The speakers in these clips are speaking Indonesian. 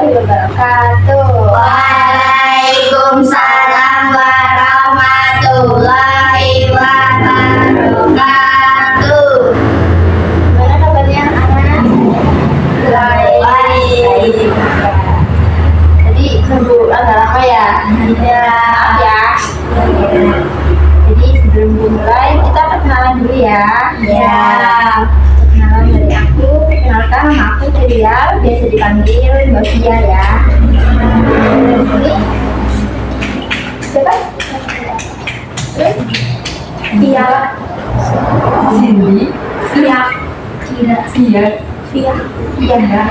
warahmatullahi wabarakatuh. Waalaikumsalam warahmatullahi wabarakatuh. Gimana kabarnya anak? Baik. Jadi nunggu agak lama ya. Ya, maaf ya. Jadi sebelum dimulai kita perkenalan dulu ya. Ya. Perkenalan dari aku. Perkenalkan nama aku Cerial, biasa dipanggil Mbak Fia ya. Ini siapa? Fia. Cindy, Fia. Kira. Fia, Fia. Iya enggak?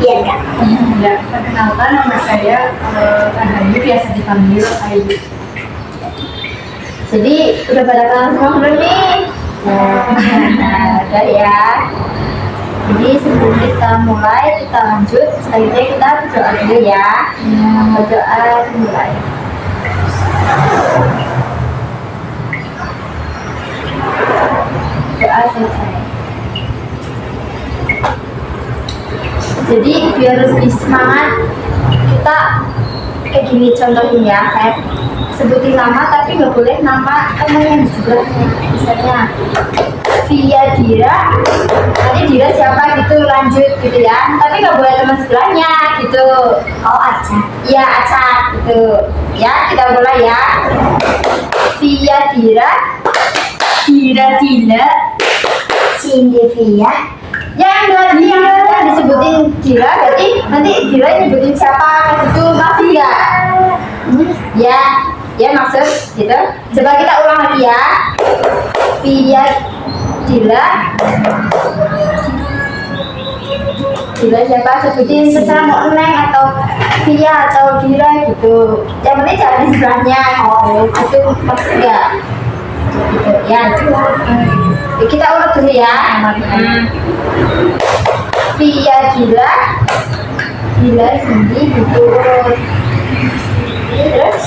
Iya kan? ya, perkenalkan nama saya Rahayu, biasa dipanggil Ayu. Jadi udah pada kenal semua belum nih? Udah ya. Jadi sebelum kita mulai, kita lanjut. Selanjutnya kita berdoa dulu ya. Berdoa dimulai. Doa selesai. Jadi biar lebih semangat, kita kayak gini contohin ya, kayak sebutin nama tapi nggak boleh nama teman yang di sebelahnya. Misalnya Via Dira, nanti Dira siapa gitu, lanjut gitu ya, tapi nggak boleh teman sebelahnya gitu. Oh, Aca. Iya, acak gitu ya. Kita mulai ya. Via Dira, Dira Dila, Cindy Via. yang disebutin Dira, berarti nanti Dira nyebutin siapa gitu, maksud ya? Ya maksud gitu. Coba kita ulang lagi ya. Via Dila, Dila siapa, sebutin secara mau Neng atau Via atau Dira gitu. Yang penting jangan di sebelahnya. Oh, itu maksudnya. Gitu ya. Kita urut dulu ya. Via Dila, Dila Cindy gitu urut. Terus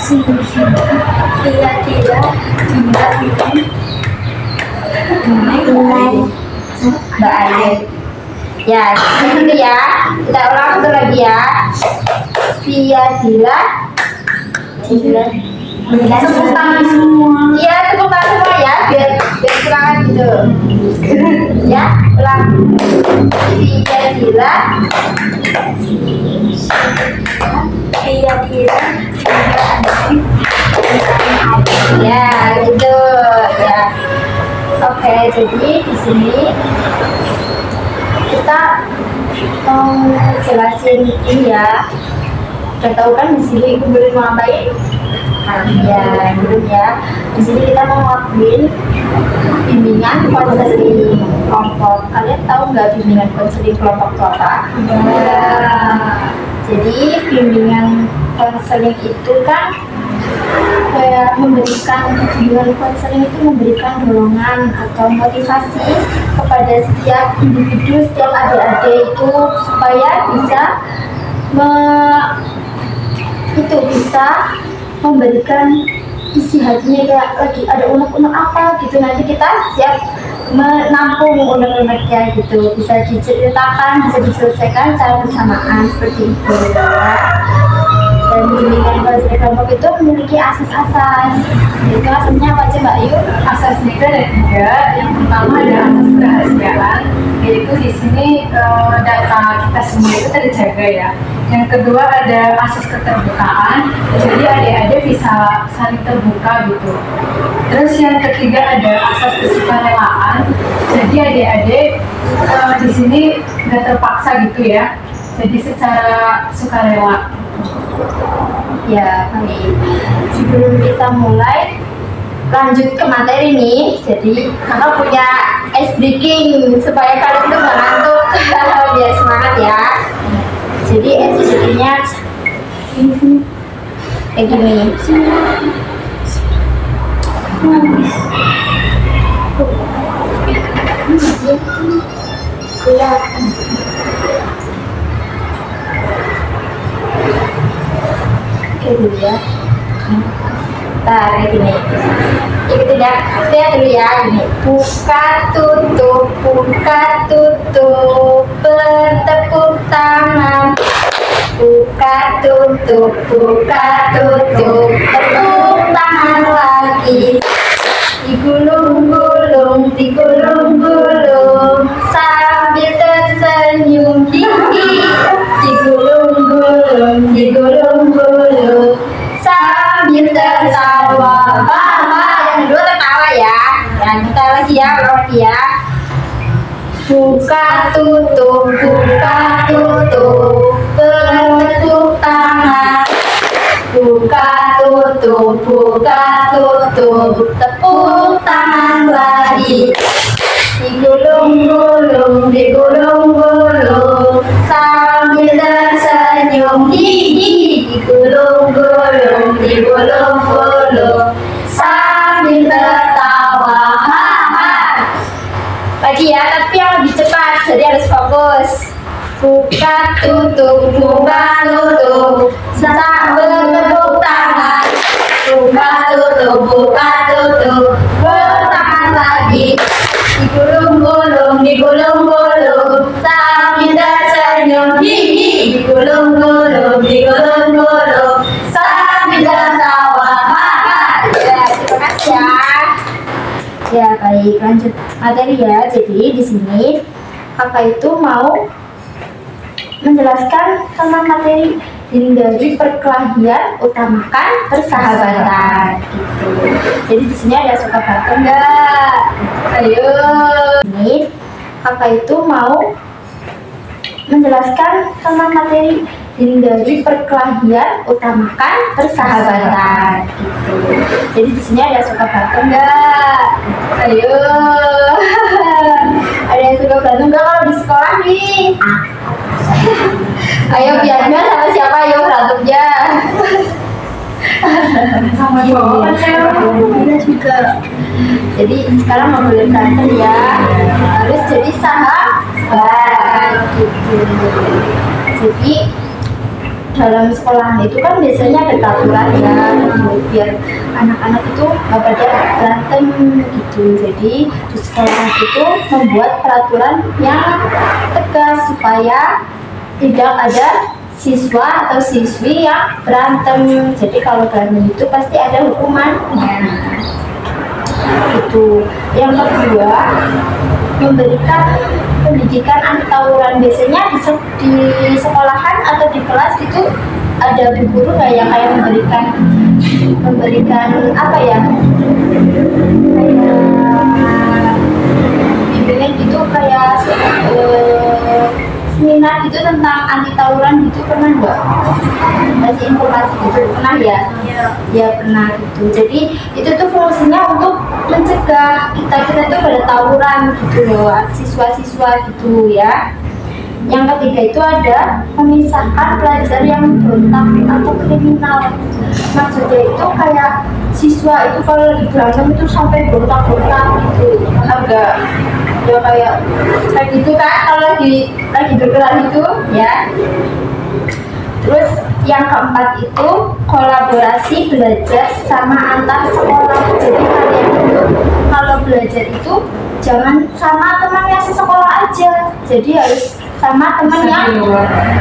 Via Dila, Dila Mbak Ayu. Ya, gitu ya. Kita ulang satu lagi ya. Via Dila, Dila. Tepuk tangan semua. Iya, tepuk tangan semua ya, biar semangat gitu. Ya, ulang. Via Dila, Via Dila, ya gitu ya. Oke, jadi di sini kita mau jelasin ini ya. Udah tahu kan di sini ibu boleh mau ngapain? Ya, belum ya. Di sini kita mau ngelakuin bimbingan konseling kelompok. Kalian tahu nggak bimbingan konseling kelompok itu apa? Jadi bimbingan konseling itu kan kayak bimbingan konseling itu memberikan dorongan atau motivasi kepada setiap individu, setiap adik-adik itu supaya bisa bisa memberikan isi hatinya, kayak lagi ada unek-unek apa gitu, nanti kita siap menampung unek-uneknya gitu, bisa diceritakan, bisa diselesaikan secara bersamaan seperti itu ya. Dan bimbingan konseling kelompok itu memiliki asas-asas. Itu asasnya apa aja Mbak Ayu? Asasnya itu ada 3. Yang pertama ada asas kerahasiaan, yaitu di sini data kita semua itu terjaga ya. Yang kedua ada asas keterbukaan, jadi adik-adik bisa saling terbuka gitu. Terus yang ketiga ada asas kesukarelaan, jadi adik-adik di sini nggak terpaksa gitu ya, jadi secara sukarela. Ya, baik. Sebelum kita mulai lanjut ke materi nih, jadi kakak punya ice breaking supaya kalian tuh nggak ngantuk, biar semangat ya. Jadi ice breakingnya kayak gini. Iya. Oke dulu ya. Bentar, kayak gini. Ikutin ya, lihat dulu ya, gini. Buka tutup, bertepuk tangan. Buka tutup, tepuk tangan lagi. Digulung-gulung, sambil tersenyum. Digulung-gulung, sambil tertawa. Yang kedua tertawa ya. Yang kita lagi ya, lagi ya. Buka tutup, bertepuk tangan. Buka tutup, tepuk tangan lagi. Digulung-gulung, sambil tersenyum. Digulung-gulung, sambil tertawa. Lagi ya, tapi yang lebih cepat, jadi harus fokus. Buka tutup, sambil bertepuk tangan. Buka tutup, bertangan lagi. Digulung-gulung, sambil tersenyum. Digulung-gulung, sambil tertawa. Ya, terima kasih ya. Ya, baik, lanjut materi ya. Jadi di sini kakak itu mau menjelaskan tentang materi hindari perkelahian, utamakan persahabatan. Gitu. Jadi di sini ada suka baca enggak? Ayo. Ini kakak itu mau menjelaskan tentang materi hindari perkelahian, utamakan persahabatan. Gitu. Jadi di sini ada suka berantem enggak? Ayo. Ada yang suka berantem enggak kalau di sekolah nih? Ayo biarnya sama siapa? Ayo berantemnya. Sama cowok Iya juga. Jadi sekarang mau boleh berantem ya. Harus jadi sahabat. Gitu. Jadi dalam sekolah itu kan biasanya ada peraturan ya, biar anak-anak itu nggak pada berantem gitu. Jadi di sekolah itu membuat peraturan yang tegas supaya tidak ada siswa atau siswi yang berantem. Jadi kalau berantem itu pasti ada hukumannya. Gitu. Yang kedua, memberikan pendidikan anti tawuran. Biasanya di sekolahan atau di kelas itu ada bu guru nggak yang kayak memberikan apa ya, kayak bimbingan gitu, kayak seminar gitu tentang anti tawuran gitu, pernah nggak? Kasih informasi gitu, pernah ya? Ya pernah gitu. Jadi itu tuh fungsinya untuk mencegah kita tuh pada tawuran gitu loh, siswa-siswa gitu ya. Yang ketiga itu ada memisahkan pelajar yang berontak atau kriminal. Maksudnya itu kayak siswa itu kalau lagi berantem itu sampai berontak-berontak gitu, agak ya kayak gitu kan kalau lagi bergerak itu ya. Terus yang keempat itu kolaborasi belajar sama antar sekolah. Jadi kalian itu kalau belajar itu jangan sama teman yang sekolah aja, jadi harus sama teman yang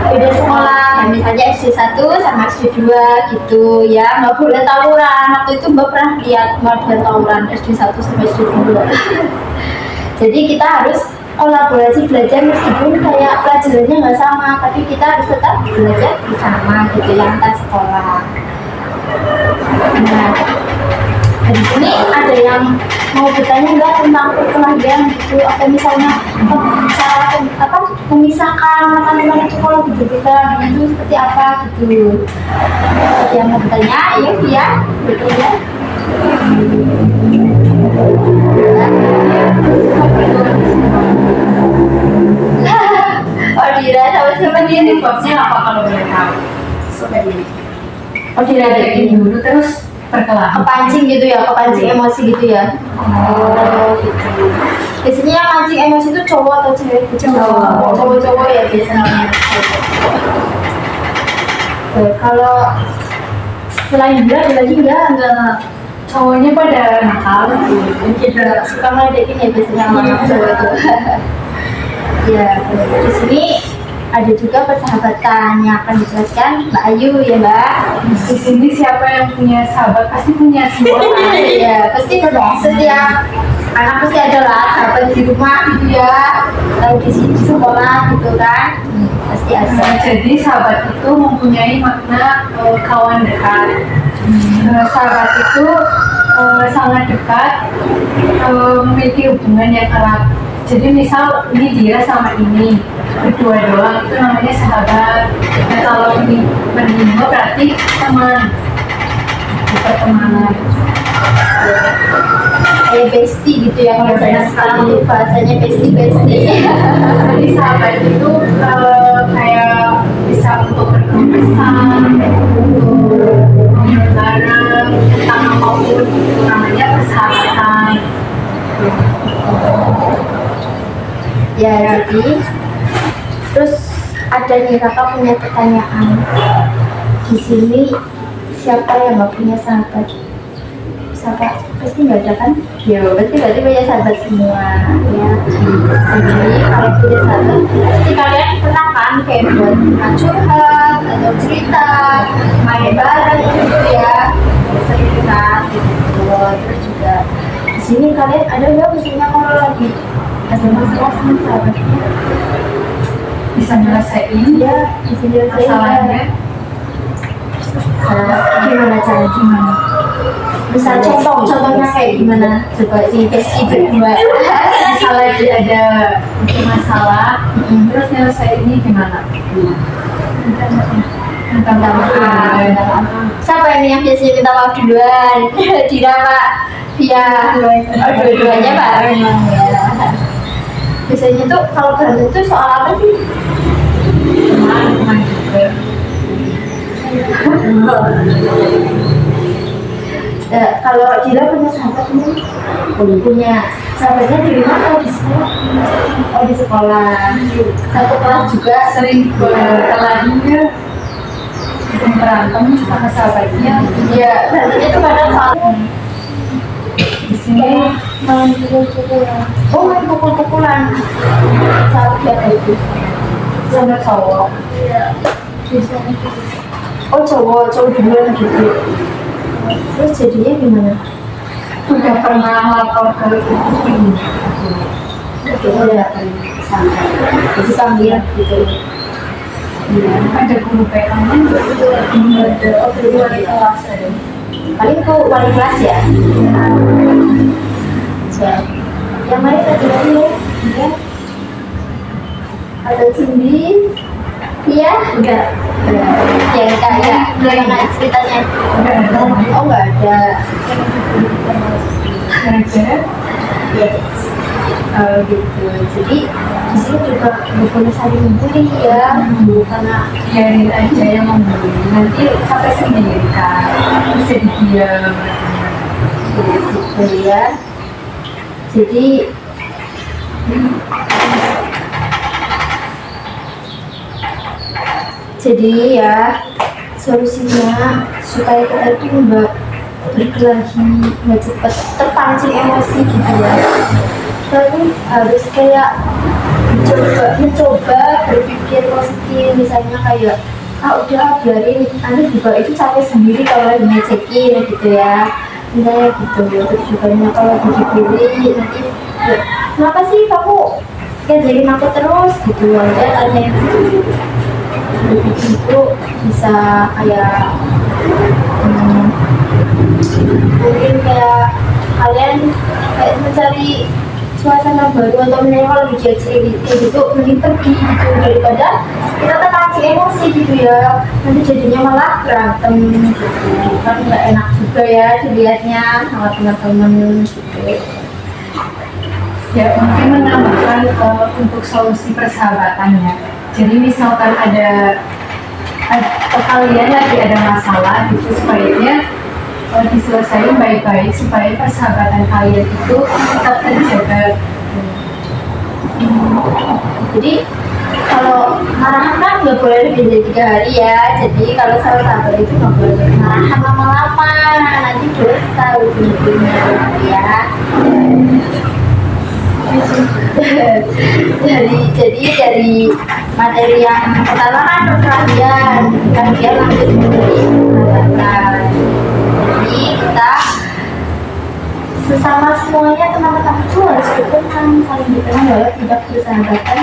beda sekolah. Misalnya SD 1 sama SD 2 gitu ya, nggak boleh tawuran. Waktu itu mbak pernah lihat ada tawuran SD 1 sama SD 2. Jadi kita harus kolaborasi belajar meskipun kayak pelajarannya nggak sama, tapi kita harus tetap belajar bersama gitu ya, antar sekolah. Nah, di sini ada yang mau bertanya nggak tentang perkelahian gitu, atau misalnya memisahkan teman-teman itu kalau berbeda itu seperti apa gitu. Yang mau bertanya, ayo ya, bertanya. Oh Dira, sama-sama dia nih Tipsnya apa kalau boleh tahu? Oh Dira Dari dulu terus perkelahian. kepancing gitu ya, kepancing emosi gitu ya. Oh gitu. Biasanya yang mancing emosi itu cowok atau cewek? Cowok ya biasanya. Kalau selain Dira ada lagi enggak cowoknya pada nakal gitu suka ngeledekin ya biasanya sama anak cowok itu. Ya di sini ada juga persahabatan yang akan dijelaskan Mbak Ayu ya Mbak. di sini siapa yang punya sahabat pasti punya semua kan? Ya pasti setiap anak pasti ada lah sahabat di rumah gitu ya, atau di sini di sekolah gitu kan, pasti ada. Jadi sahabat itu mempunyai makna kawan dekat. Sahabat itu sangat dekat, memiliki hubungan yang erat. Jadi misal ini dia sama ini berdua doang itu namanya sahabat. Nah kalau ini berdua berarti teman, pertemanan. Kayak bestie gitu ya kalau saya sekarang tuh bahasanya bestie. Jadi sahabat itu kayak bisa untuk berkesan, untuk ngobrol bareng tentang apapun, itu namanya persahabatan. Ya jadi terus ada nih kakak punya pertanyaan di sini, siapa yang nggak punya sahabat? Sahabat pasti nggak ada kan? Ya pasti berarti punya sahabat semua ya. Jadi kalau punya sahabat pasti kalian pernah kan kayak buat curhat atau cerita, main bareng gitu ya, sering kan gitu. Terus juga di sini kalian ada nggak misalnya kalau lagi ada masalah sama sahabatnya Bisa nyelesain ya bisa nyelesain masalahnya. gimana cara gimana misal contohnya kayak gimana coba sih besti berdua Misalnya dia ada bikin masalah, terus nyelesainnya gimana? Minta maaf. siapa ini yang biasanya minta maaf duluan Dira Pak Pia dua-duanya bareng ya. Biasanya tuh kalau berantem tuh soal apa sih? Teman juga. Kalau Dira punya sahabat nih, punya sahabatnya di rumah atau di sekolah? Oh di sekolah, satu kelas juga. Sering berkelahinya, sering berantem sama sahabatnya. Ya berantemnya tuh kadang soal Di sini main pukul-pukulan. Oh main pukul-pukulan. Saat biasa itu. sama cowok. Biasanya gitu. Oh cowok duluan gitu. Terus jadinya gimana? Udah pernah lapor ke ini. Ya, sampai dipanggil gitu. Ada guru PK-nya Ada wali kelas ada. Paling tuh wali kelas ya. Ya. Yang lain tadi ya. Ada Cindy. Iya? Enggak. Ya enggak ya. Gimana ceritanya? Oh enggak ada. Gara-gara Yes. Gitu. Jadi di sini juga nggak boleh saling membuli ya, karena biarin aja yang membuli, nanti sampai sendiri kan, bisa diam. gitu ya. Jadi ya solusinya supaya kita itu nggak berkelahi, nggak cepat terpancing emosi gitu ya. Tapi harus kayak mencoba berpikir positif, misalnya kayak udah biarin nanti juga itu capek sendiri kalau lagi ngecekin gitu ya, misalnya gitu. Terus juga kalau lagi dibully nanti ya, kenapa sih kamu ngajarin aku terus gitu aja tanya berpikir itu bisa kayak mungkin kayak kalian kayak mencari suasana baru atau misalnya kalau lagi kayak gitu mending pergi gitu daripada kita terpancing emosi gitu ya, nanti jadinya malah berantem gitu kan, nggak enak juga ya dilihatnya sama teman-teman gitu. Ya mungkin menambahkan untuk solusi persahabatannya. Jadi misalkan ada kalian lagi ada masalah gitu, sebaiknya diselesaikan baik-baik supaya persahabatan kalian itu tetap terjaga. Jadi kalau marahan kan nggak boleh lebih dari 3 hari ya, jadi kalau sama sahabat itu nggak boleh marahan lama-lama apa, nanti dosa ujung-ujungnya ya. Dari materi yang pertama kan perkelahian lanjut menjadi persahabatan. Jadi kita sesama semuanya teman-teman itu harus rukun kan, saling dikenal walau tidak bersahabatan,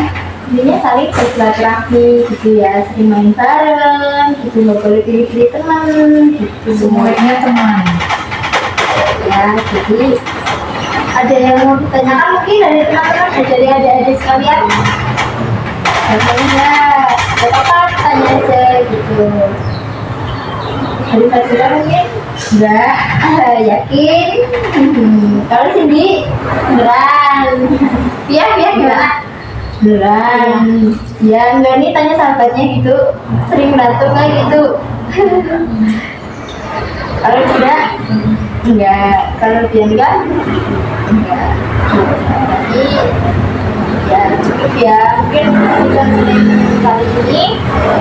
intinya saling bersilaturahmi gitu ya, sering main bareng gitu, nggak boleh pilih-pilih teman gitu Semuanya teman. ya. Jadi ada yang mau ditanyakan mungkin dari teman-teman, dari adik-adik sekalian? Contohnya, gak apa-apa, tanya aja gitu. Dari Fazila mungkin? Enggak, yakin? Kalau Cindy, beneran. Iya, gimana? Beneran. Ya, enggak nih tanya sahabatnya gitu, sering berantem kayak gitu. Kalau tidak, enggak. Kalau dia enggak, jadi ya cukup ya, mungkin kita kali ini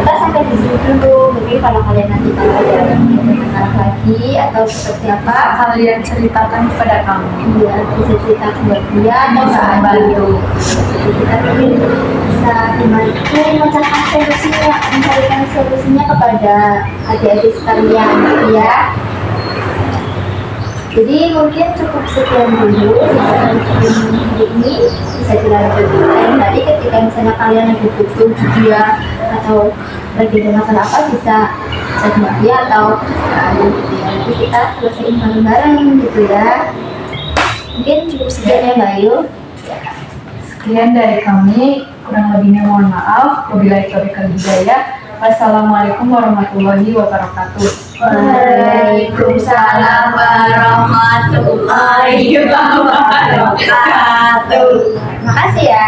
kita sampai di sini dulu. Mungkin kalau kalian nanti kalau ada masalah lagi atau seperti apa, Kalian ceritakan kepada kami. ya bisa cerita buat dia atau sahabat itu. Jadi kita mungkin bisa membantu memecahkan solusinya, mencarikan solusinya kepada adik-adik sekalian ya. Jadi mungkin cukup sekian dulu hari ini, bisa dilanjutkan tadi ketika misalnya kalian lagi butuh dia atau lagi ada masalah apa, bisa chat dia atau gitu ya, nanti kita selesaiin bareng-bareng gitu ya. Mungkin cukup sekian ya Mbak Ayu. Sekian dari kami, kurang lebihnya mohon maaf. Wabillahi taufiq wal hidayah. Wassalamualaikum warahmatullahi wabarakatuh. Waalaikumsalam warahmatullahi wabarakatuh. Makasih ya.